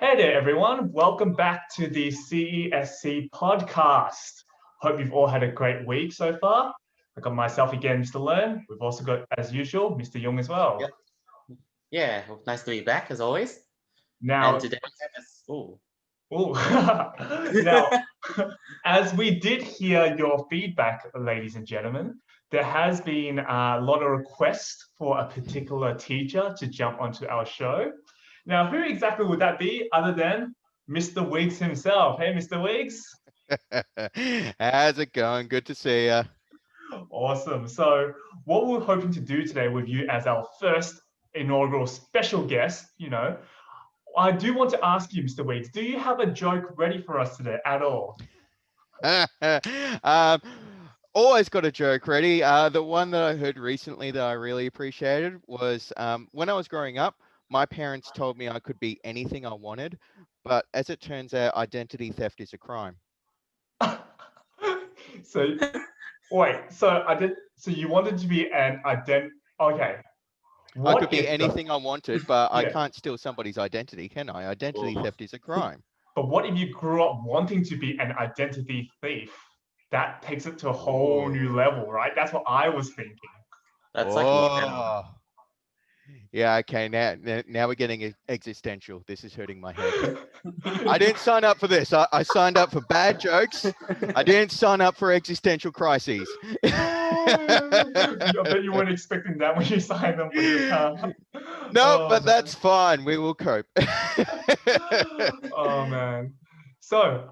Hey there, everyone. Welcome back to the CESC podcast. Hope you've all had a great week so far. I got myself again, Mr. Learn. We've also got, as usual, Mr. Young as well. Yep. Yeah, well, nice to be back as always. And Now, today we have this. ooh, now, as we did hear your feedback, ladies and gentlemen, there has been a lot of requests for a particular teacher to jump onto our show. Now, who exactly would that be other than Mr. Wiggs himself? Hey, Mr. Wiggs. How's it going? Good to see you. Awesome. So, what we're hoping to do today with you as our first inaugural special guest, I do want to ask you, Mr. Weeds, do you have a joke ready for us today at all? um, Always got a joke ready. The one that I heard recently that I really appreciated was when I was growing up, my parents told me I could be anything I wanted, but as it turns out, identity theft is a crime. So, wait, so you wanted to be an okay. I could What be if the, anything I wanted, but I yeah, can't steal somebody's identity, can I? Identity Ooh. theft is a crime. but what if you grew up wanting to be an identity thief? That takes it to a whole new Oh. level, right? That's what I was thinking. That's like Mulan. Oh. Yeah, okay, now we're getting existential. This is hurting my head. I didn't sign up for this. I signed up for bad jokes. I didn't sign up for existential crises. I bet you weren't expecting that when you signed up for this, huh? No, Oh but man. that's fine. We will cope. Oh man. So,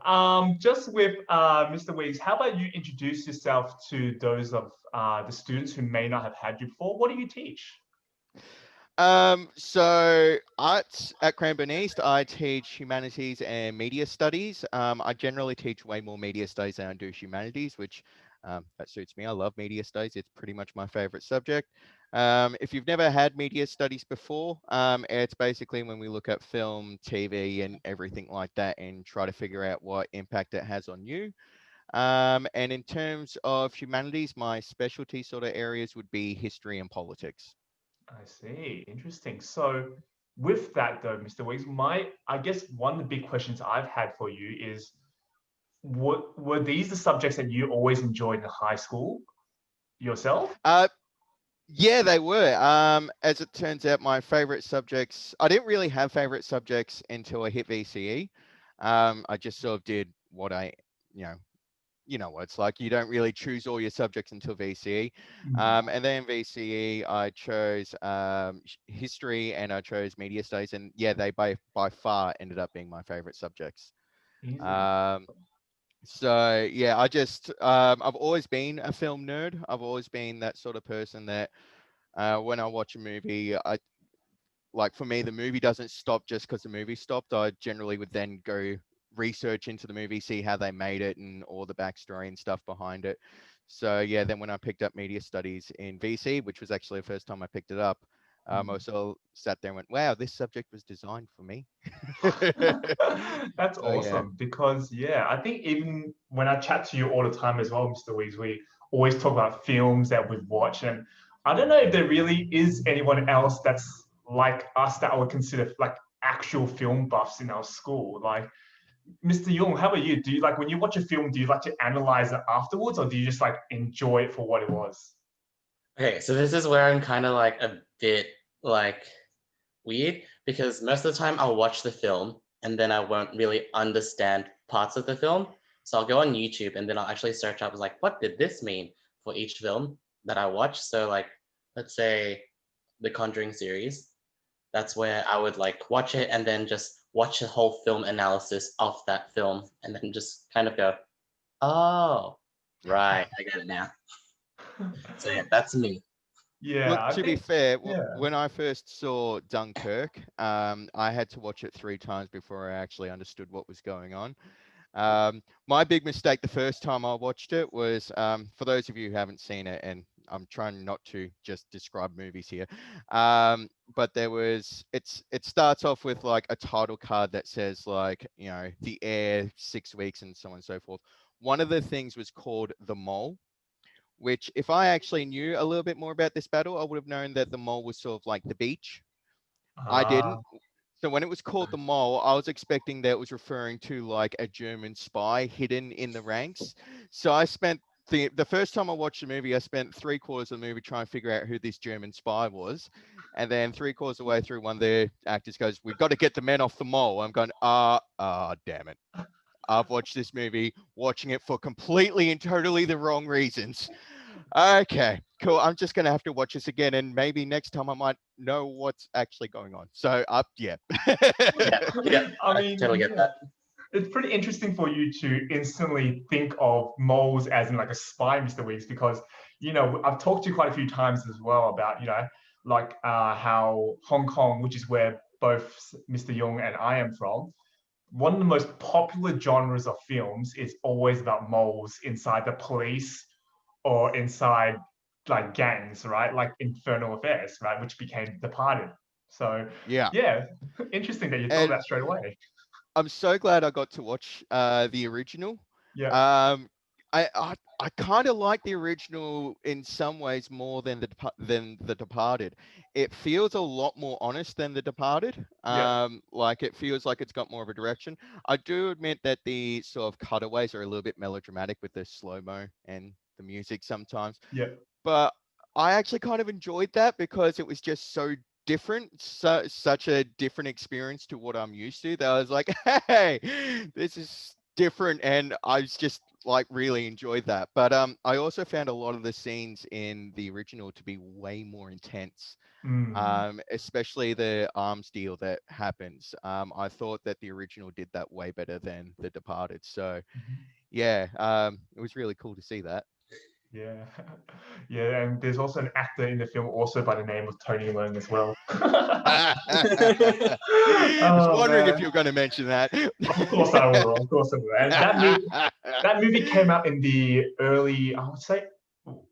just with Mr. Weeks, how about you introduce yourself to those of the students who may not have had you before? What do you teach? So arts at Cranbourne East, I teach humanities and media studies. I generally teach way more media studies than I do humanities, which that suits me. I love media studies. It's pretty much my favorite subject. If you've never had media studies before, it's basically when we look at film, TV, and everything like that and try to figure out what impact it has on you. And in terms of humanities, my specialty sort of areas would be history and politics. I see. Interesting. So, with that though, Mr. Weeks, I guess one of the big questions I've had for you is, what were these the subjects that you always enjoyed in high school yourself? Uh, Yeah, they were. As it turns out, my favorite subjects, I didn't really have favorite subjects until I hit VCE. I just sort of did what you know, you know what it's like. You don't really choose all your subjects until VCE. And then VCE, I chose history and I chose media studies. And yeah, they by far ended up being my favorite subjects. Easy. Um, so yeah, I've always been a film nerd. I've always been that sort of person that when I watch a movie, for me, the movie doesn't stop just because the movie stopped. I generally would then go research into the movie, see how they made it and all the backstory and stuff behind it. So yeah, then when I picked up media studies in VC, which was actually the first time I picked it up, I also sat there and went, wow, this subject was designed for me. That's So yeah. awesome because yeah, I think even when I chat to you all the time as well, Mr. Weeks, we always talk about films that we've watched, and I don't know if there really is anyone else that's like us that I would consider like actual film buffs in our school. Like Mr. Young, how about you? Do you like when you watch a film, do you like to analyze it afterwards, or do you just like enjoy it for what it was? Okay, so this is where I'm kind of like a bit like weird because most of the time I'll watch the film and then I won't really understand parts of the film. So I'll go on YouTube and then I'll actually search up like what did this mean for each film that I watch. So like let's say the Conjuring series, that's where I would like watch it and then just watch a whole film analysis of that film and then just kind of go, oh, right, I get it now. So yeah, that's me. Yeah, Look, I to be think fair, yeah. when I first saw Dunkirk, I had to watch it 3 times before I actually understood what was going on. My big mistake the first time I watched it was, for those of you who haven't seen it, and I'm trying not to just describe movies here, but it starts off with like a title card that says like, the air 6 weeks and so on and so forth. One of the things was called the mole, which if I actually knew a little bit more about this battle, I would have known that the mole was sort of like the beach. I Uh, didn't. So when it was called the Mole, I was expecting that it was referring to like a German spy hidden in the ranks. So I spent the first time I watched the movie, I spent 3/4 of the movie trying to figure out who this German spy was. And then 3/4 of the way through, one of the actors goes, "We've got to get the men off the mole." I'm going, damn it. I've watched this movie, watching it for completely and totally the wrong reasons. Okay, cool. I'm just gonna have to watch this again, and maybe next time I might know what's actually going on. So, yeah. Yeah, I I mean, totally get that. it's pretty interesting for you to instantly think of moles as in like a spy, Mr. Weeks, because I've talked to you quite a few times as well about like how Hong Kong, which is where both Mr. Young and I am from, one of the most popular genres of films is always about moles inside the police or inside like gangs, right? Like Infernal Affairs, right? Which became Departed. So Yeah. yeah, interesting that you thought And that straight away. I'm so glad I got to watch the original. Yeah, Um, I kind of like the original in some ways more than the Departed. It feels a lot more honest than the Departed. yeah, Like it feels like it's got more of a direction. I do admit that the sort of cutaways are a little bit melodramatic with the slow-mo and the music sometimes, yeah. but I actually kind of enjoyed that because it was just so different, such a different experience to what I'm used to, that I was like, hey, this is different, and I was just like really enjoyed that. But I also found a lot of the scenes in the original to be way more intense. Mm. Especially the arms deal that happens. I thought that the original did that way better than The Departed. So Mhm. yeah, it was really cool to see that. Yeah, yeah, and there's also an actor in the film also by the name of Tony Leung as well. Was Oh wondering if man, you were going to mention that. of course I will, of course I will. And that movie came out in the early, I would say,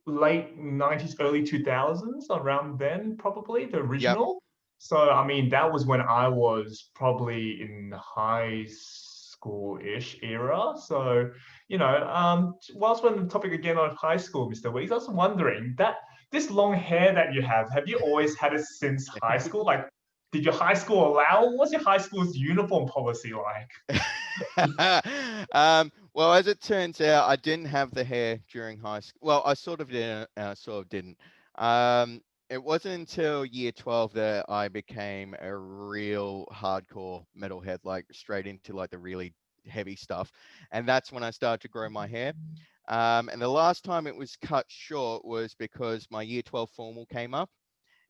late 90s, early 2000s, around then, probably the Yep. original. So, I mean, that was when I was probably in high school-ish era. So, whilst we're on the topic again on high school, Mr. Weeks, I was wondering that this long hair that you have you always had it since high school? Like, did your high school allow? What's your high school's uniform policy like? Well, as it turns out, I didn't have the hair during high school. Well, I sort of did, sort of didn't. It wasn't until year 12 that I became a real hardcore metalhead, like straight into like the really heavy stuff. And that's when I started to grow my hair. And the last time it was cut short was because my year 12 formal came up.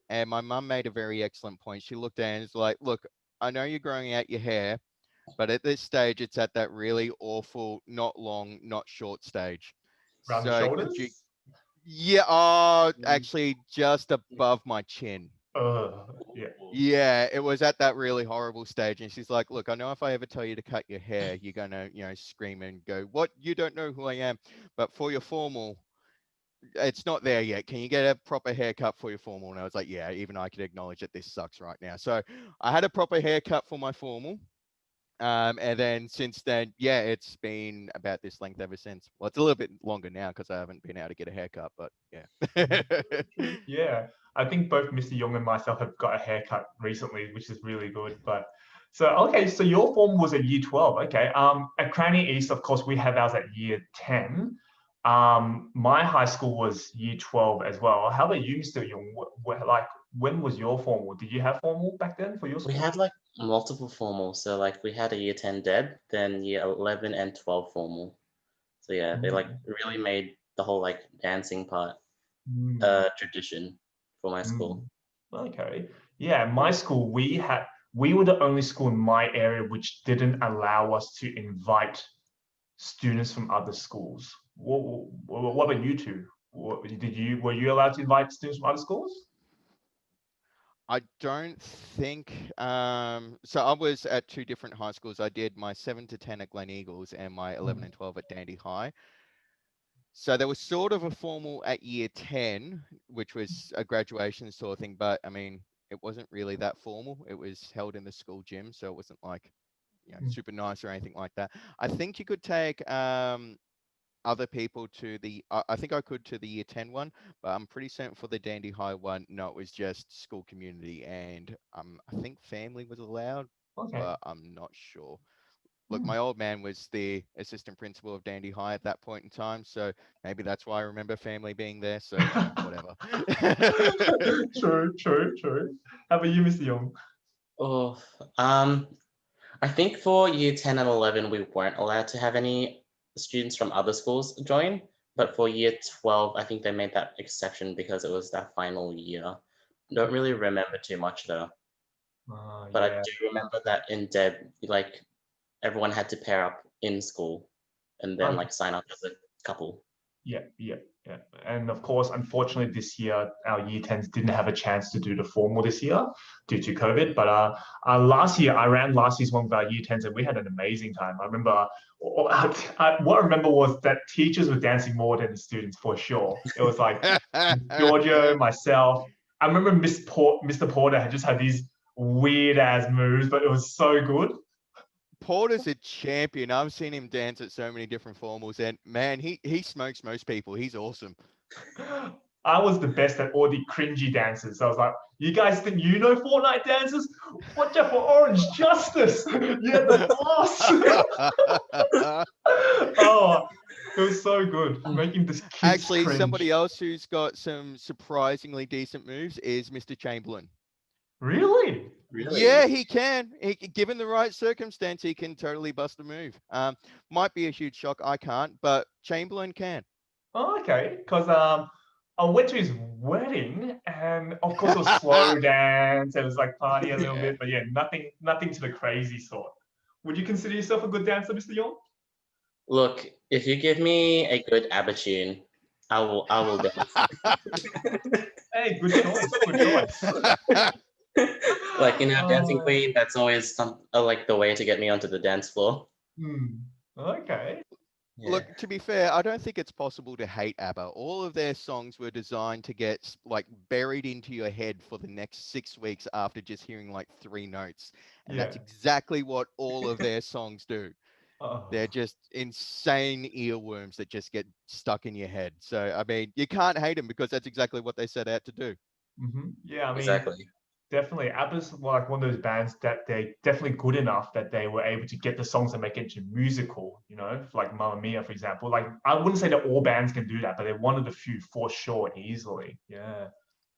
And my mum made a very excellent point. She looked at it and was like, look, I know you're growing out your hair, but at this stage, it's at that really awful, not long, not short stage. Around the So could you, shoulders? yeah, actually just above my chin. Yeah. Yeah, it was at that really horrible stage. And she's like, look, I know if I ever tell you to cut your hair, you're going to, scream and go, what? You don't know who I am. But for your formal, it's not there yet. Can you get a proper haircut for your formal? And I was like, yeah, even I could acknowledge that this sucks right now. So I had a proper haircut for my formal. And then since then, yeah, it's been about this length ever since. Well, it's a little bit longer now because I haven't been able to get a haircut, but yeah. True. Yeah. I think both Mr. Young and myself have got a haircut recently, which is really good. But so okay, so your form was at year 12. Okay. At Cranny East, of course, we have ours at year 10. My high school was year 12 as well. How about you, Mr. Young? Like, when was your formal? Did you have formal back then for your We school? had like multiple formals. So like we had a year 10 deb, then year 11 and 12 formal. So yeah, they like Mm, really made the whole like dancing part mm, tradition for my mm. school. Okay. Yeah, my school, we were the only school in my area which didn't allow us to invite students from other schools. What about you two? Were you allowed to invite students from other schools? I don't think so. I was at two different high schools. I did my 7 to 10 at Glen Eagles and my 11 Mm, and 12 at Dandy High. So there was sort of a formal at year 10, which was a graduation sort of thing, but I mean, it wasn't really that formal. It was held in the school gym, so it wasn't like, mm, super nice or anything like that. I think you could take other people to the, I think I could to the year 10 one, but I'm pretty certain for the Dandy High one, no, it was just school community. And I think family was allowed, Okay. but I'm not sure. Look, Hmm. my old man was the assistant principal of Dandy High at that point in time, so maybe that's why I remember family being there. So whatever. True, true, true. How about you, Mr. Young? Oh, I think for year 10 and 11, we weren't allowed to have any students from other schools join. But for year 12, I think they made that exception because it was that final year. Don't really remember too much though. But I Yeah. do remember that in Deb, like everyone had to pair up in school and then Okay. like sign up as a couple. Yeah, yeah, yeah. And of course, unfortunately, this year our year 10s didn't have a chance to do the formal this year due to COVID. But last year I ran last year's one with our year 10s and we had an amazing time. I remember what I remember was that teachers were dancing more than the students for sure. It was like Giorgio, myself. I remember Mr. Porter had just had these weird ass moves, but it was so good. Porter's a champion. I've seen him dance at so many different formals, and man, he smokes most people. He's awesome. I was the best at all the cringy dances. I was like, you guys think you know Fortnite dances? Watch out for Orange Justice. You had the boss. Oh, it was so good. Making this kids Actually, cringe. somebody else who's got some surprisingly decent moves is Mr. Chamberlain. Really? Yeah, Really? he can. Given the right circumstance, he can totally bust a move. Might be a huge shock. I can't, but Chamberlain can. Oh, okay. Because I went to his wedding, and of course it was slow dance. It was like party a little Yeah. bit, but yeah, nothing to the crazy sort. Would you consider yourself a good dancer, Mr. Young? Look, if you give me a good ABBA tune, I will dance. Hey, good choice. Good choice. Like Dancing Oh, Queen, that's always like the way to get me onto the dance floor. okay. Yeah. Look, to be fair, I don't think it's possible to hate ABBA. All of their songs were designed to get like buried into your head for the next 6 weeks after just hearing like 3 notes. And Yeah. that's exactly what all of their songs do. They're Oh. just insane earworms that just get stuck in your head. So, I mean, you can't hate them because that's exactly what they set out to do. Yeah, I mean, Exactly. definitely. ABBA's like one of those bands that they're definitely good enough that they were able to get the songs and make it into musical, like Mamma Mia, for example. Like, I wouldn't say that all bands can do that, but they're one of the few for sure, easily. Yeah,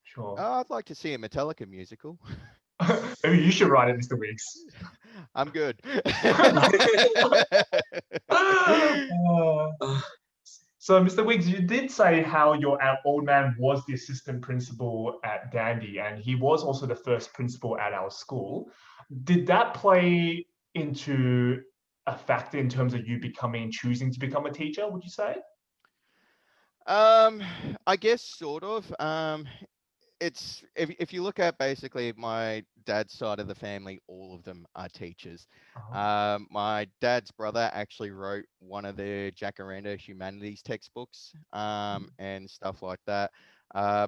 sure. I'd like to see a Metallica musical. Maybe you should write it, Mr. Weeks. I'm good. Uh, So, Mr. Wiggs, you did say how your old man was the assistant principal at Dandy, and he was also the first principal at our school. Did that play into a factor in terms of you choosing to become a teacher, would you say? Um, I guess sort of. It's if you look at basically my dad's side of the family, all of them are teachers. Oh, My dad's brother actually wrote one of the Jacaranda humanities textbooks, and stuff like that.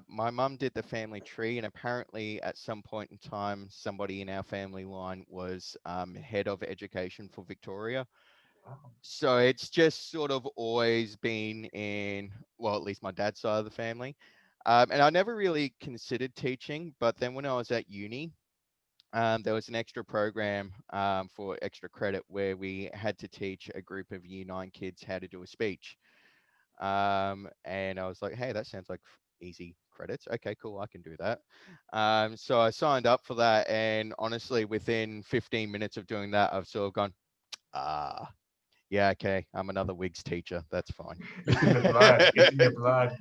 My mum did the family tree, and apparently at some point in time, somebody in our family line was head of education for Victoria. wow. So it's just sort of always been in, well, at least my dad's side of the family. And I never really considered teaching, but then when I was at uni, there was an extra program for extra credit where we had to teach a group of year 9 kids how to do a speech. And I was like, hey, that sounds like easy credits. Okay, cool, I can do that. So I signed up for that, and honestly, within 15 minutes of doing that, I've sort of gone, ah, yeah, okay, I'm another Wiggs teacher. That's fine. It's in the blood. It's in your blood.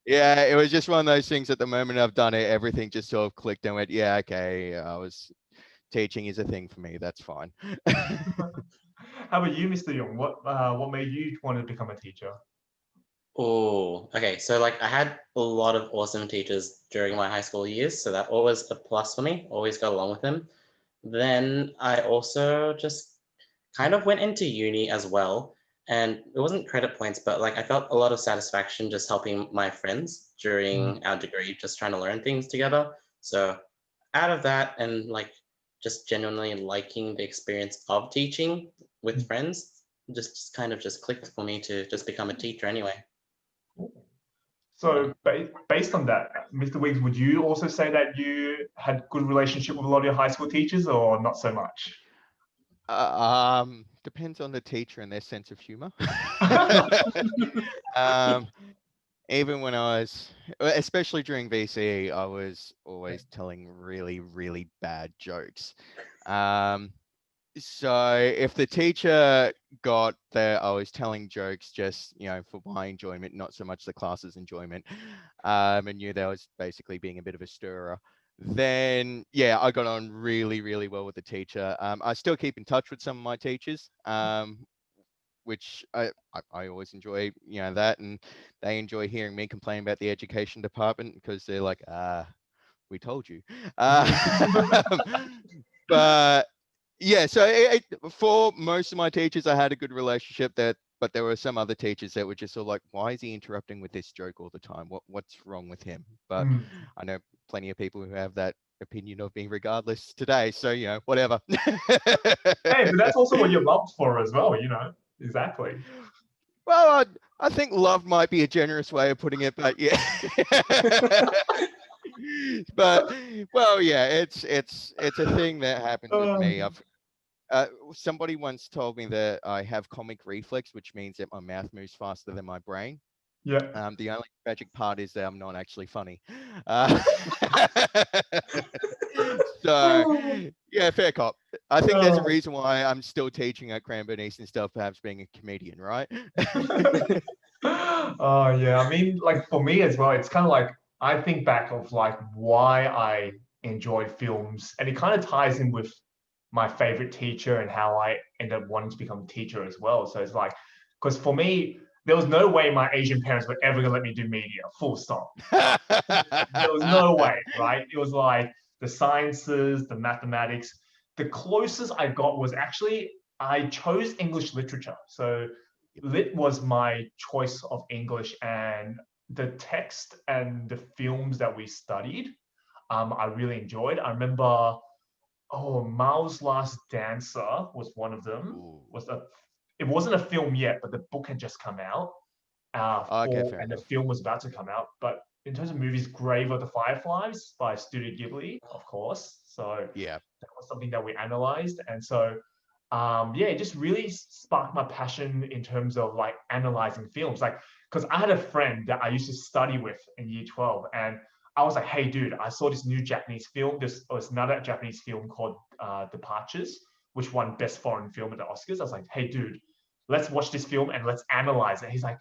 Yeah, it was just one of those things. At the moment I've done it, everything just sort of clicked and went, yeah, okay, I was teaching is a thing for me. That's fine. How about you, Mr. Young? What made you want to become a teacher? Oh, okay. So like I had a lot of awesome teachers during my high school years, so that always a plus for me. Always got along with them. Then I also just kind of went into uni as well, and it wasn't credit points, but like I felt a lot of satisfaction just helping my friends Mm, during our degree, just trying to learn things together. So out of that and like just genuinely liking the experience of teaching with mm, friends, just kind of just clicked for me to just become a teacher anyway. So based on that, Mr. Wiggs, would you also say that you had good relationship with a lot of your high school teachers, or not so much? Depends on the teacher and their sense of humor. um, Even when I was, especially during VCE, I was always telling really, really bad jokes. So if the teacher got that I was telling jokes just, for my enjoyment, not so much the class's enjoyment, and knew that I was basically being a bit of a stirrer, then yeah, I got on really, really well with the teacher. I still keep in touch with some of my teachers, which I always enjoy, that, and they enjoy hearing me complain about the education department because they're like, we told you. But yeah, so for most of my teachers, I had a good relationship but there were some other teachers that were just sort of like, why is he interrupting with this joke all the time? What's wrong with him? But I know plenty of people who have that opinion of me regardless today. So, whatever. Hey, but that's also what you're loved for as well, Exactly. Well, I think love might be a generous way of putting it, but yeah. But well, yeah, it's a thing that happens with me. Somebody once told me that I have comic reflex, which means that my mouth moves faster than my brain. Yeah. The only tragic part is that I'm not actually funny. Uh, so yeah, fair cop. I think there's a reason why I'm still teaching at Cranbourne East and stuff, perhaps being a comedian, right? Oh yeah, I mean, like for me as well, it's kind of like I think back of like why I enjoy films, and it kind of ties in with my favorite teacher and how I ended up wanting to become a teacher as well. So it's like, because for me, there was no way my Asian parents were ever gonna let me do media, full stop. There was no way, right? It was like the sciences, the mathematics. The closest I got was actually I chose English literature. So lit was my choice of English, and the text and the films that we studied, I really enjoyed. I remember, Mao's Last Dancer was one of them. Ooh. It wasn't a film yet, but the book had just come out. Okay, fair And the enough. film was about to come out. But in terms of movies, Grave of the Fireflies by Studio Ghibli, of course. So Yeah. that was something that we analyzed. And so, yeah, it just really sparked my passion in terms of like analyzing films. Like, because I had a friend that I used to study with in year 12, and I was like, hey, dude, I saw this new Japanese film. This was another Japanese film called Departures, which won Best Foreign Film at the Oscars. I was like, hey, dude, let's watch this film and let's analyze it. He's like,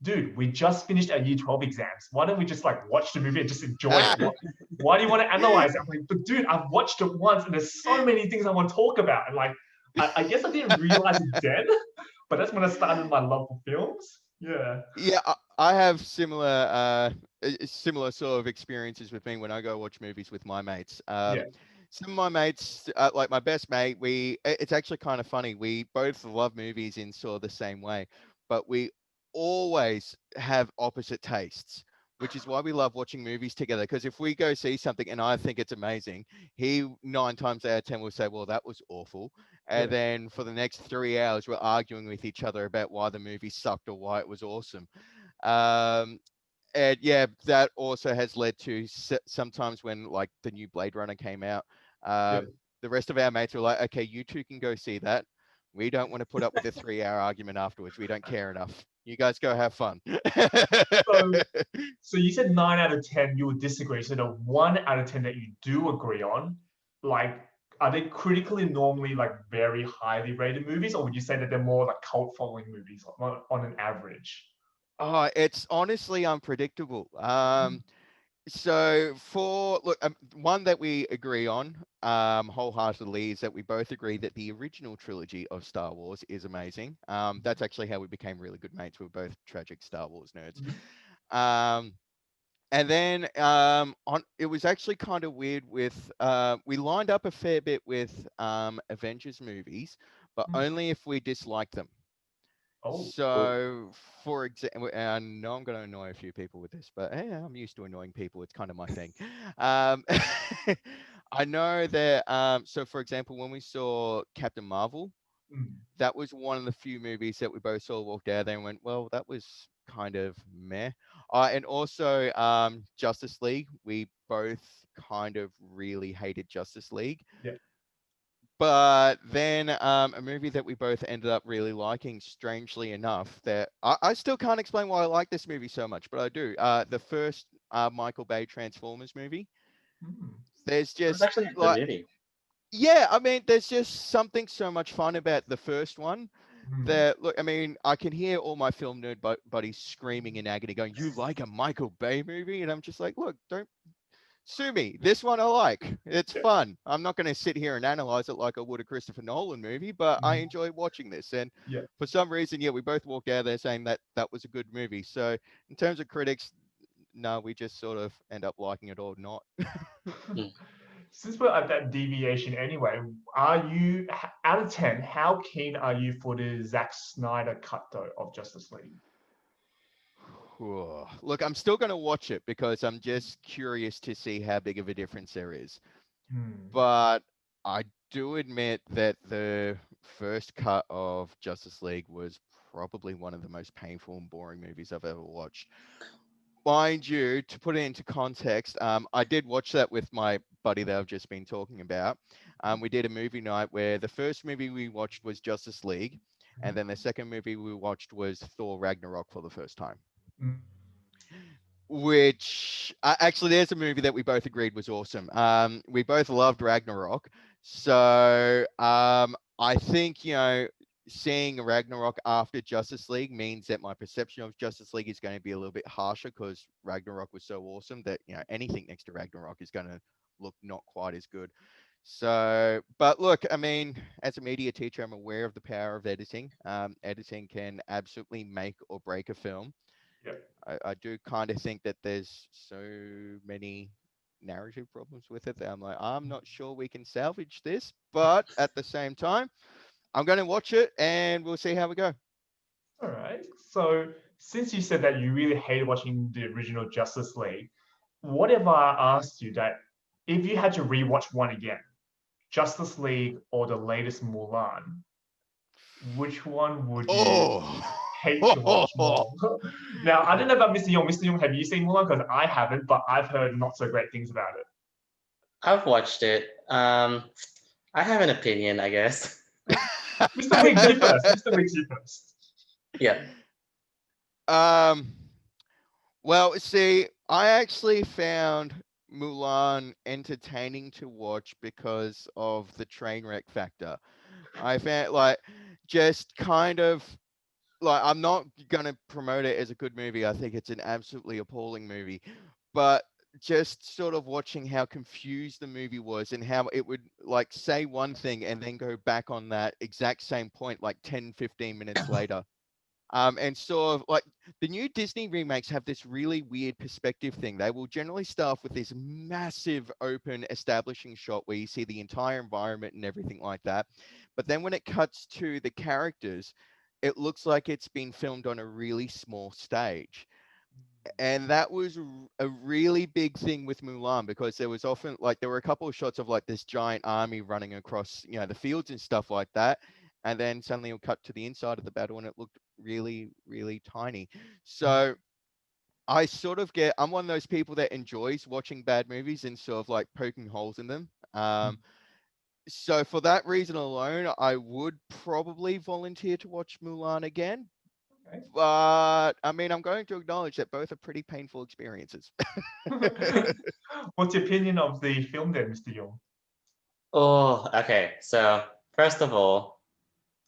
dude, we just finished our year 12 exams. Why don't we just like watch the movie and just enjoy it? Why do you want to analyze it? I'm like, but dude, I've watched it once and there's so many things I want to talk about. And like, I guess I didn't realize it then, but that's when I started my love for films. Yeah. Yeah, I have similar sort of experiences with me when I go watch movies with my mates. Yeah. Some of my mates, like my best mate, it's actually kind of funny. We both love movies in sort of the same way, but we always have opposite tastes, which is why we love watching movies together. Because if we go see something and I think it's amazing, he 9 times out of 10 will say, well, that was awful. And Yeah. then for the next 3 hours, we're arguing with each other about why the movie sucked or why it was awesome. Um, and yeah, that also has led to sometimes when like the new Blade Runner came out, Yeah. the rest of our mates were like, okay, you two can go see that. We don't want to put up with a 3 hour argument afterwards. We don't care enough. You guys go have fun. So, so you said 9 out of 10 you would disagree. So the 1 out of 10 that you do agree on, like, are they critically normally like very highly rated movies, or would you say that they're more like cult following movies on an average? Oh, it's honestly unpredictable. So look, one that we agree on wholeheartedly is that we both agree that the original trilogy of Star Wars is amazing. That's actually how we became really good mates. We're both tragic Star Wars nerds. Um, and then it was actually kind of weird with we lined up a fair bit with Avengers movies, but only if we disliked them. Oh, So, for example, and I know I'm going to annoy a few people with this, but hey, I'm used to annoying people. It's kind of my thing. Um, I know that. So, for example, when we saw Captain Marvel, Mm. that was one of the few movies that we both saw, walked out there and went, well, that was kind of meh. And also Justice League, we both kind of really hated Justice League. Yeah. But then a movie that we both ended up really liking, strangely enough, that I still can't explain why I like this movie so much, but I do. The first Michael Bay Transformers movie. Mm. There's It was just actually a good like, movie. yeah, I mean, there's just something so much fun about the first one Mm. that, look, I mean, I can hear all my film nerd buddies screaming in agony, going, "You like a Michael Bay movie?" And I'm just like, look, don't sue me. This one I like. It's Yeah. fun. I'm not going to sit here and analyze it like I would a Christopher Nolan movie, but I Mhm. enjoy watching this. And Yeah. for some reason, yeah, we both walked out there saying that that was a good movie. So in terms of critics, no, we just sort of end up liking it or not. Mm. Since we're at that deviation anyway, are you out of 10? How keen are you for the Zack Snyder cut though of Justice League? Look, I'm still going to watch it because I'm just curious to see how big of a difference there is. Hmm. But I do admit that the first cut of Justice League was probably one of the most painful and boring movies I've ever watched. Mind you, to put it into context, I did watch that with my buddy that I've just been talking about. We did a movie night where the first movie we watched was Justice League, and then the second movie we watched was Thor Ragnarok for the first time. Mm. Which actually, there's a movie that we both agreed was awesome. We both loved Ragnarok, so I think, seeing Ragnarok after Justice League means that my perception of Justice League is going to be a little bit harsher because Ragnarok was so awesome that anything next to Ragnarok is going to look not quite as good. So, but look, I mean, as a media teacher, I'm aware of the power of editing. Editing can absolutely make or break a film. Yeah. I do kind of think that there's so many narrative problems with it that I'm like, I'm not sure we can salvage this, but at the same time, I'm going to watch it and we'll see how we go. All right. So since you said that you really hated watching the original Justice League, what if I asked you that if you had to rewatch one again, Justice League or the latest Mulan, which one would you hate to watch Oh, more? Now, I don't know about Mr. Young. Mr. Young, have you seen Mulan? Because I haven't, but I've heard not so great things about it. I've watched it. I have an opinion, I guess. Mr. Wiggs, you first. Mr. Wiggs, you first. Yeah. um, well, see, I actually found Mulan entertaining to watch because of the train wreck factor. I found like just kind of like, I'm not gonna promote it as a good movie. I think it's an absolutely appalling movie. But just sort of watching how confused the movie was and how it would like say one thing and then go back on that exact same point like 10, 15 minutes later. And sort of like the new Disney remakes have this really weird perspective thing. They will generally start off with this massive open establishing shot where you see the entire environment and everything like that. But then when it cuts to the characters, it looks like it's been filmed on a really small stage. And that was a really big thing with Mulan because there was often like there were a couple of shots of like this giant army running across the fields and stuff like that, and then suddenly it'll cut to the inside of the battle and it looked really really tiny. So I sort of I'm one of those people that enjoys watching bad movies and sort of like poking holes in them. So for that reason alone, I would probably volunteer to watch Mulan again. But I mean, I'm going to acknowledge that both are pretty painful experiences. Okay. What's your opinion of the film then, Mr. Young? Oh, okay. So first of all,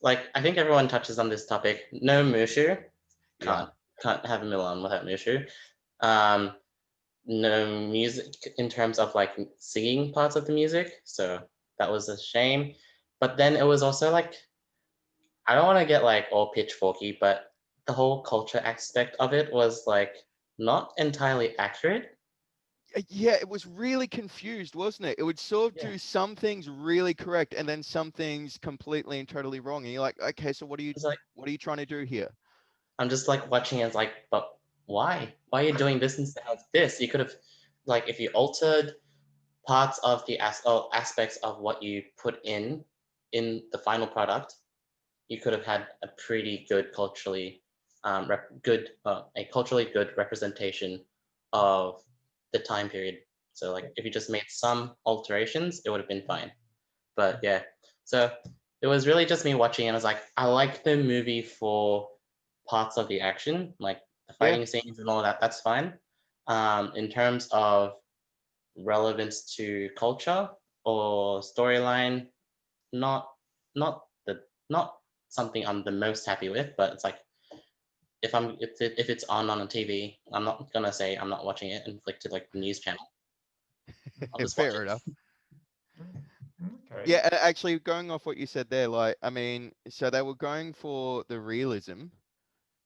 like I think everyone touches on this topic. No Mushu. Yeah. Can't have a Milan without Mushu. Um, no music in terms of like singing parts of the music. So that was a shame. But then it was also like I don't want to get like all pitchforky, but the whole culture aspect of it was like not entirely accurate. Yeah, it was really confused, wasn't it? It would sort of Yeah. do some things really correct and then some things completely and totally wrong. And you're like, okay, so It's like what are you trying to do here? I'm just like watching it, it's like, but why? Why are you doing this instead of this? You could have, like, if you altered parts of the aspects of what you put in the final product, you could have had a pretty good culturally a culturally good representation of the time period. So like if you just made some alterations, it would have been fine. But yeah, so it was really just me watching, and I was like, I like the movie for parts of the action, like the Yeah. fighting scenes and all that. That's fine. In terms of relevance to culture or storyline, not not the not something I'm the most happy with. But it's like if it's on a TV, I'm not gonna say I'm not watching it and flick to like the news channel. I'll just watch Fair it. enough. Okay. Yeah, and actually going off what you said there, like, I mean, so they were going for the realism,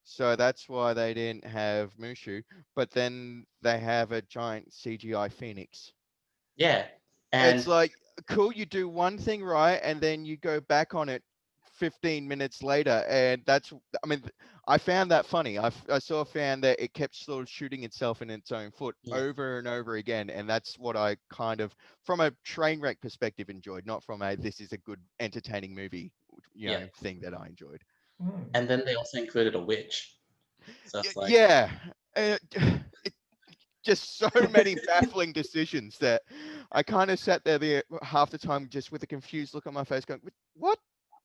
so that's why they didn't have Mushu, but then they have a giant CGI phoenix. Yeah, It's and like, cool, you do one thing right, and then you go back on it 15 minutes later, and that's, I mean, I found that funny. I sort of found that it kept sort of shooting itself in its own foot yeah. over and over again, and that's what I kind of, from a train wreck perspective, enjoyed, not from a this is a good entertaining movie, Yeah. thing that I enjoyed. And then they also included a witch. So it's like, Yeah, it, just so many baffling decisions that I kind of sat there half the time just with a confused look on my face, going, "What?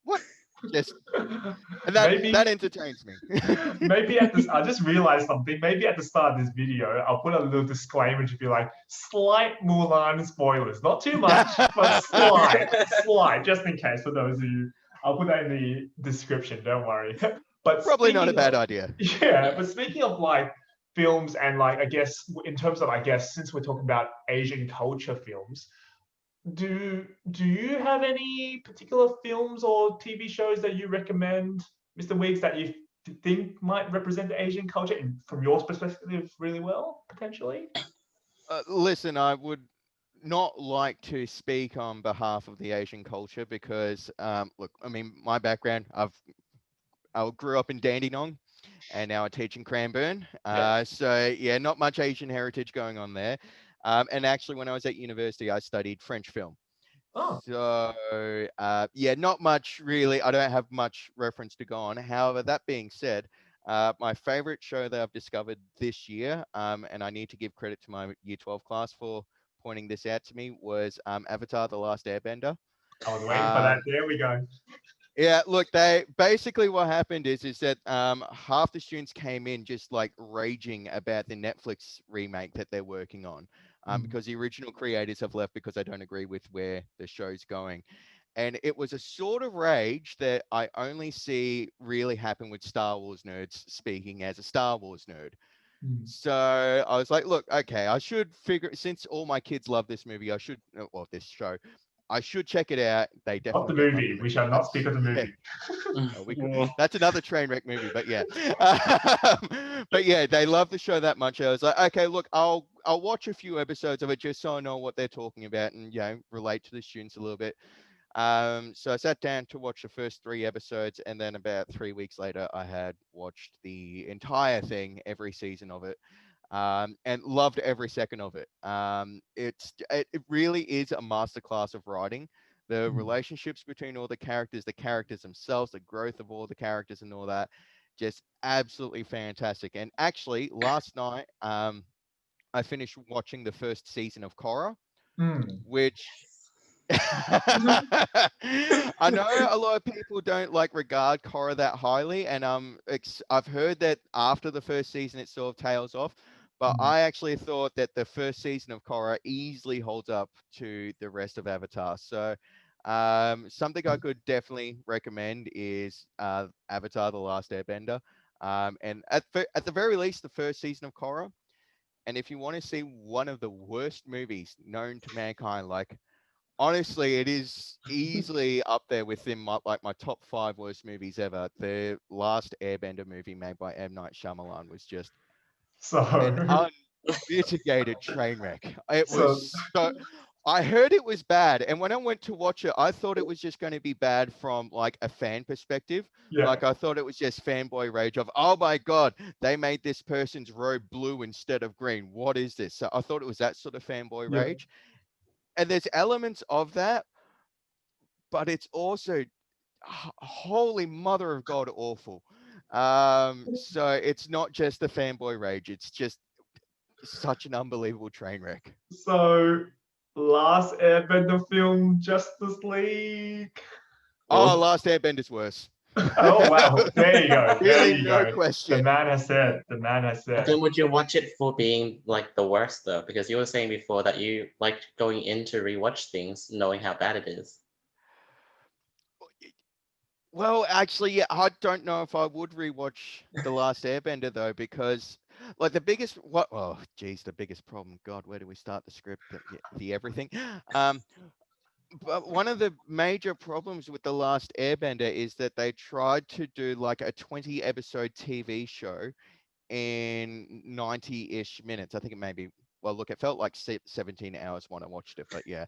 What?" Just and that Maybe entertains me. maybe at this, I just realized something. Maybe at the start of this video, I'll put a little disclaimer to be like, slight Mulan spoilers. Not too much, but slight, just in case for those of you. I'll put that in the description, don't worry. But Probably not a speaking bad of, idea. yeah, but speaking of like films and like, I guess, in terms of, I guess, since we're talking about Asian culture films, do you have any particular films or TV shows that you recommend, Mr. Wiggs, that you think might represent the Asian culture from your perspective really well, potentially? Listen, I would not like to speak on behalf of the Asian culture because, look, I mean, my background, I grew up in Dandenong, and now I teach in Cranbourne. Yeah. So yeah, not much Asian heritage going on there. And actually, when I was at university, I studied French film. Oh, So yeah, not much really. I don't have much reference to go on. However, that being said, my favorite show that I've discovered this year, and I need to give credit to my Year 12 class for pointing this out to me, was Avatar: The Last Airbender. I was waiting for that. Um, There we go. yeah, look, they basically what happened is that half the students came in just like raging about the Netflix remake that they're working on, because the original creators have left because they don't agree with where the show's going. And it was a sort of rage that I only see really happen with Star Wars nerds speaking as a Star Wars nerd. Mm. So I was like, look, okay, I should figure, since all my kids love this movie, well, this show, I should check it out. They Of the definitely don't love movie. it. We shall not speak of the Yeah. movie. That's another train wreck movie, but yeah. But yeah, they love the show that much. I was like, okay, look, I'll watch a few episodes of it just so I know what they're talking about and relate to the students a little bit. So I sat down to watch the first 3 episodes, and then about 3 weeks later, I had watched the entire thing, every season of it, and loved every second of it. It really is a masterclass of writing. The relationships between all the characters themselves, the growth of all the characters, and all that, just absolutely fantastic. And actually, last night, I finished watching the first season of Korra, Mm. which I know a lot of people don't like regard Korra that highly, and I've heard that after the first season it sort of tails off. But Mm. I actually thought that the first season of Korra easily holds up to the rest of Avatar. So something I could definitely recommend is Avatar: The Last Airbender. And at the very least, the first season of Korra. And if you want to see one of the worst movies known to mankind, like honestly, it is easily up there within my top 5 worst movies ever. The last Airbender movie made by M. Night Shyamalan was just So, an unmitigated train wreck. It so was so. I heard it was bad, and when I went to watch it, I thought it was just going to be bad from like a fan perspective. yeah, Like I thought it was just fanboy rage of, oh my god, they made this person's robe blue instead of green. What is this? So I thought it was that sort of fanboy yeah. rage, and there's elements of that, but it's also, holy mother of God, awful. So it's not just the fanboy rage; it's just such an unbelievable train wreck. So, last Airbender film, Justice League. Oh, Last Airbender's worse. Oh wow, there you go, there Really, you no go. The question. man has said. The man has But said. then would you watch it for being like the worst though? Because you were saying before that you liked going in to rewatch things knowing how bad it is. Well, actually, yeah, I don't know if I would rewatch The Last Airbender though, because like the biggest what oh geez, the biggest problem. God, where do we start the script? The everything. But one of the major problems with The Last Airbender is that they tried to do like a 20 episode TV show in 90-ish minutes. I think it may be, well, look, it felt like 17 hours when I watched it, but yeah.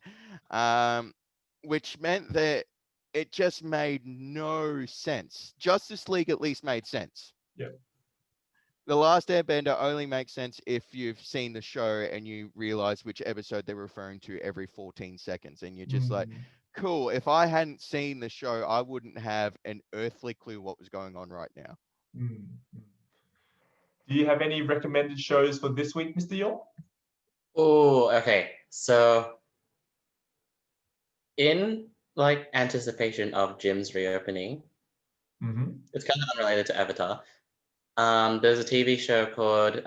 Which meant that it just made no sense. Justice League at least made sense. Yeah. The Last Airbender only makes sense if you've seen the show and you realize which episode they're referring to every 14 seconds. And you're just like, cool, if I hadn't seen the show, I wouldn't have an earthly clue what was going on right now. Do you have any recommended shows for this week, Mr. York? Oh, okay. So in like anticipation of gym's reopening, it's kind of unrelated to Avatar. There's a TV show called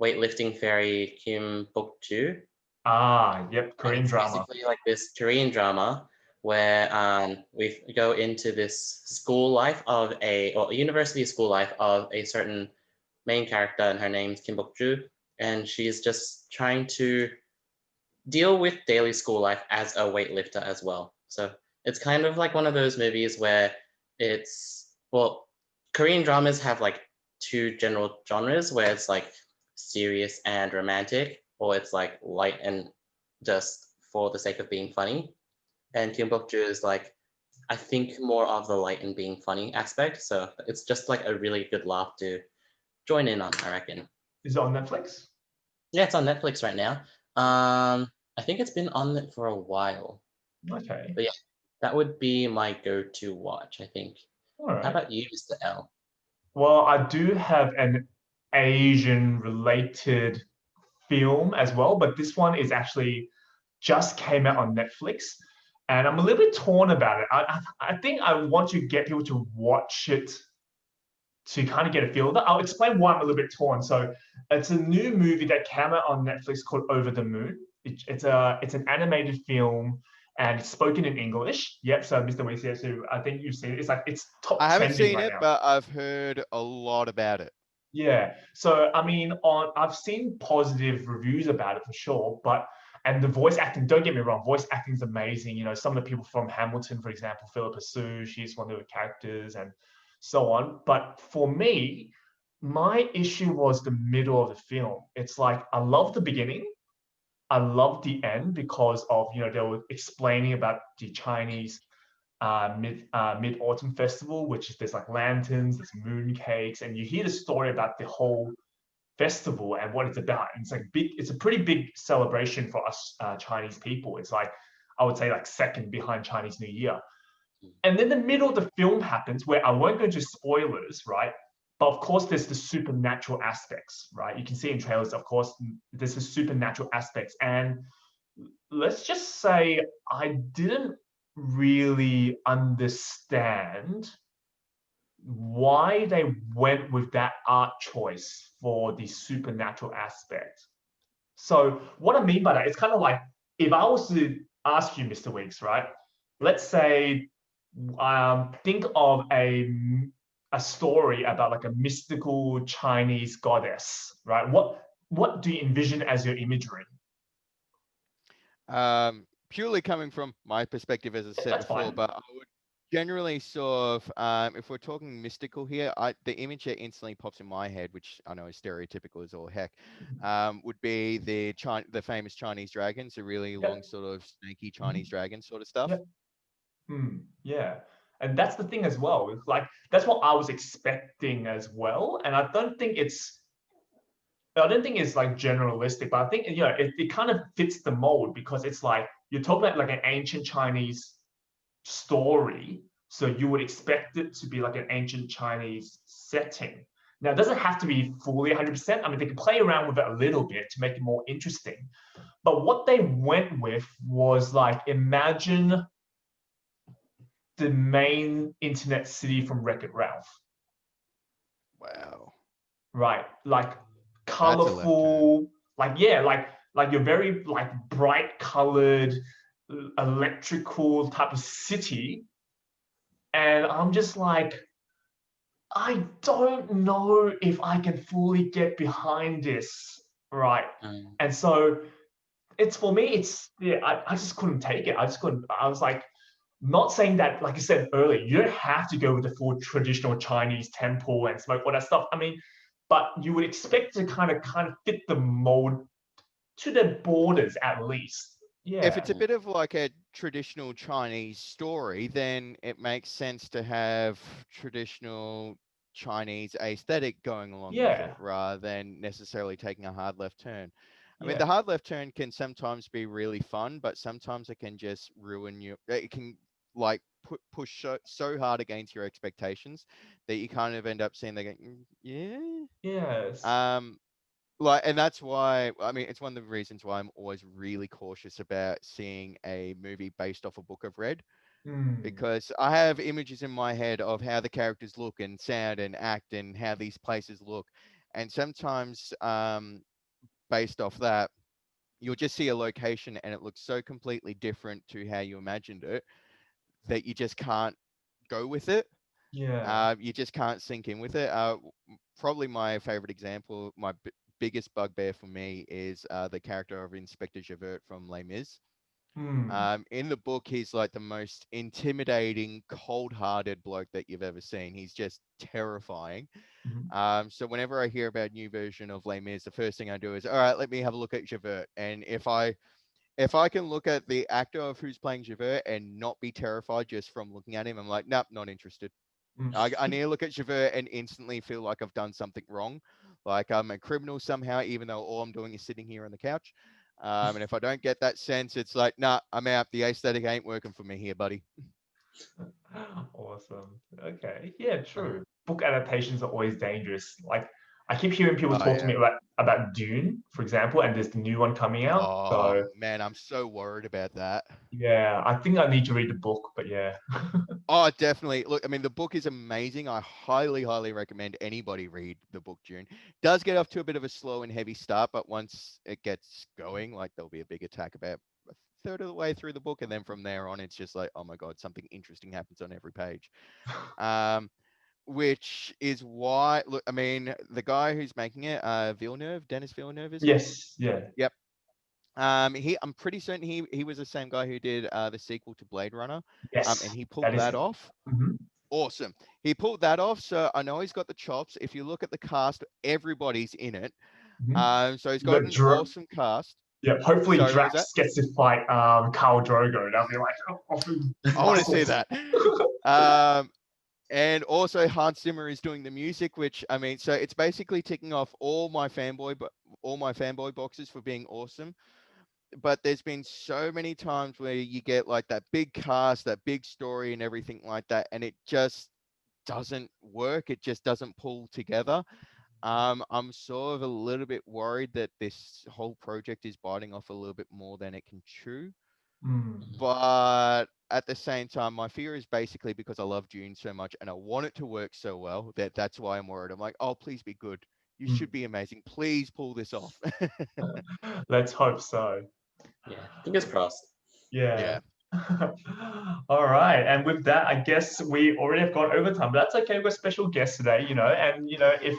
Weightlifting Fairy Kim Bok-joo. Ah, yep, Korean It's drama. basically like this Korean drama where we go into this school life of or university school life of a certain main character, and her name's Kim Bok-joo, and she's just trying to deal with daily school life as a weightlifter as well. So it's kind of like one of those movies where Korean dramas have like two general genres where it's like serious and romantic, or it's like light and just for the sake of being funny. And Kim Bok-joo is like, I think more of the light and being funny aspect. So it's just like a really good laugh to join in on, I reckon. Is it on Netflix? Yeah, it's on Netflix right now. I think it's been on it for a while. Okay. But yeah, that would be my go-to watch, I think. All right. How about you, Mr. L? Well, I do have an Asian-related film as well, but this one is actually just came out on Netflix, and I'm a little bit torn about it. I think I want to get people to watch it to kind of get a feel of it. I'll explain why I'm a little bit torn. So it's a new movie that came out on Netflix called Over the Moon. It's an animated film and it's spoken in English. Yep. So Mr. Weiss, so I think you've seen it. It's like it's top. I haven't trending seen right it, now. but I've heard a lot about it. Yeah. So I mean, I've seen positive reviews about it for sure, and the voice acting, don't get me wrong, voice acting is amazing. You know, some of the people from Hamilton, for example, Philippa Sue, she's one of the characters and so on. But for me, my issue was the middle of the film. It's like, I love the beginning. I love the end because of, they were explaining about the Chinese Mid-Autumn Festival, which is, there's like lanterns, there's moon cakes, and you hear the story about the whole festival and what it's about. And it's a pretty big celebration for us Chinese people. It's like, I would say like second behind Chinese New Year. And then the middle of the film happens where I won't go into spoilers, right? But of course, there's the supernatural aspects, right? You can see in trailers, of course, there's the supernatural aspects. And let's just say I didn't really understand why they went with that art choice for the supernatural aspect. So what I mean by that, it's kind of like, if I was to ask you, Mr. Wiggs, right? Let's say, think of a story about like a mystical Chinese goddess, right? What do you envision as your imagery? Purely coming from my perspective, as I said before, fine. but I would generally sort of, if we're talking mystical here, the image that instantly pops in my head, which I know is stereotypical as all heck, would be the famous Chinese dragons, the really long sort of snaky Chinese dragon sort of stuff. Yeah. And that's the thing as well. It's like, that's what I was expecting as well. And I don't think it's like generalistic, but I think, it kind of fits the mold, because it's like, you're talking about like an ancient Chinese story. So you would expect it to be like an ancient Chinese setting. Now, it doesn't have to be fully 100%. I mean, they can play around with it a little bit to make it more interesting. But what they went with was like, imagine the main internet city from Wreck-It Ralph. Wow. Right. Like That's a left turn. colorful, like, yeah, like you're very like bright colored, electrical type of city. And I'm just like, I don't know if I can fully get behind this. Right. And so it's for me, it's yeah, I just couldn't take it. I just couldn't, I was like, not saying that, like you said earlier, you don't have to go with the full traditional Chinese temple and smoke all that stuff. I mean, but you would expect to kind of fit the mold to the borders at least. Yeah. If it's a bit of like a traditional Chinese story, then it makes sense to have traditional Chinese aesthetic going along with Yeah. it rather than necessarily taking a hard left turn. I mean, Yeah. the hard left turn can sometimes be really fun, but sometimes it can just ruin you. It can like push so hard against your expectations that you kind of end up seeing they go, yeah. Yes. Like, and that's why, I mean, it's one of the reasons why I'm always really cautious about seeing a movie based off a book I've read, because I have images in my head of how the characters look and sound and act and how these places look. And sometimes, based off that, you'll just see a location and it looks so completely different to how you imagined it that you just can't go with it. Yeah. You just can't sink in with it. Probably my favorite example, my biggest bugbear for me is the character of Inspector Javert from Les Mis. In the book, he's like the most intimidating, cold-hearted bloke that you've ever seen. He's just terrifying. So whenever I hear about a new version of Les Mis, the first thing I do is, all right, let me have a look at Javert. And if I can look at the actor of who's playing Javert and not be terrified just from looking at him, I'm like, nope, not interested. I need to look at Javert and instantly feel like I've done something wrong, like I'm a criminal somehow, even though all I'm doing is sitting here on the couch. And if I don't get that sense, it's like, nah, I'm out. The aesthetic ain't working for me here, buddy. Awesome. Okay. Yeah, true. Book adaptations are always dangerous. Like I keep hearing people Oh, talk to yeah. me about Dune, for example, and there's the new one coming out. Oh, So man, I'm so worried about that. yeah, I think I need to read the book, but yeah. Oh, definitely. Look, I mean, the book is amazing. I highly, highly recommend anybody read the book Dune. Does get off to a bit of a slow and heavy start, but once it gets going, like there'll be a big attack about a third of the way through the book, and then from there on, it's just like, oh my God, something interesting happens on every page. Which is why, look, I mean, the guy who's making it, Denis Villeneuve, is it? Yes, yeah. Yep. I'm pretty certain he was the same guy who did the sequel to Blade Runner. Yes. And he pulled That is that off. Awesome. He pulled that off. So I know he's got the chops. If you look at the cast, everybody's in it. So he's got an awesome cast. Yeah, hopefully Sorry, what was Drax gets to fight Khal Drogo. That'll be like, I want to see that. And also Hans Zimmer is doing the music, which I mean, so it's basically ticking off all my fanboy boxes for being awesome. But there's been so many times where you get like that big cast, that big story and everything like that, and it just doesn't work. It just doesn't pull together. I'm sort of a little bit worried that this whole project is biting off a little bit more than it can chew. But at the same time, my fear is basically because I love Dune so much and I want it to work so well that's why I'm worried. I'm like, oh, please be good. You should be amazing. Please pull this off. Let's hope so. Yeah, fingers crossed. Yeah. All right. And with that, I guess we already have gone overtime, but that's okay. We're special guests today, and, if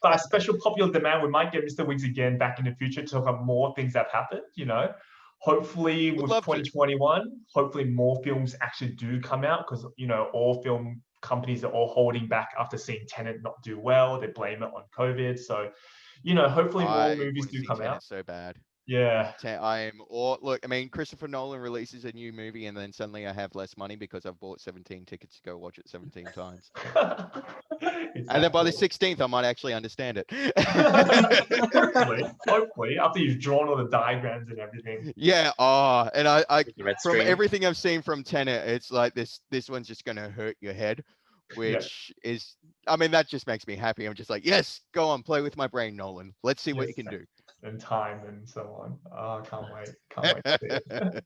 by special popular demand, we might get Mr. Wiggs again back in the future to talk about more things that happened, Hopefully Would with love to. 2021, hopefully more films actually do come out because, all film companies are all holding back after seeing Tenet not do well. They blame it on COVID. So, hopefully more I movies want to do see come out. Tenet so bad. Yeah. Look, I mean, Christopher Nolan releases a new movie and then suddenly I have less money because I've bought 17 tickets to go watch it 17 times. And then by the 16th, I might actually understand it. Hopefully, after you've drawn all the diagrams and everything. Yeah. And I The red from screen. everything I've seen from Tenet, it's like this one's just going to hurt your head, which is, I mean, that just makes me happy. I'm just like, yes, go on, play with my brain, Nolan. Let's see what you can do. And time and so on. Oh, can't wait. Can't wait to see it.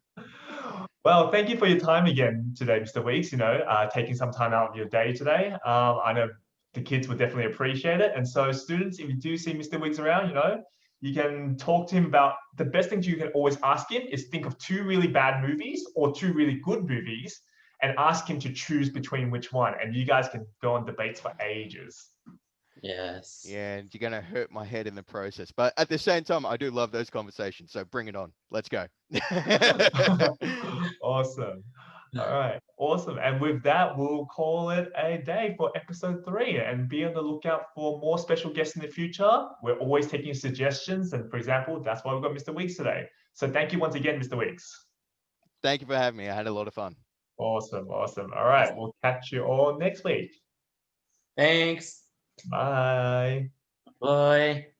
Well, thank you for your time again today, Mr. Weeks, taking some time out of your day today. I know the kids would definitely appreciate it. And so students, if you do see Mr. Weeks around, you can talk to him about the best things you can always ask him is think of 2 really bad movies or 2 really good movies and ask him to choose between which one. And you guys can go on debates for ages. Yes. Yeah, and you're going to hurt my head in the process. But at the same time, I do love those conversations. So bring it on. Let's go. Awesome. All right. Awesome. And with that, we'll call it a day for episode 3 and be on the lookout for more special guests in the future. We're always taking suggestions. And for example, that's why we've got Mr. Weeks today. So thank you once again, Mr. Weeks. Thank you for having me. I had a lot of fun. Awesome. Awesome. All right. We'll catch you all next week. Thanks. Bye. Bye.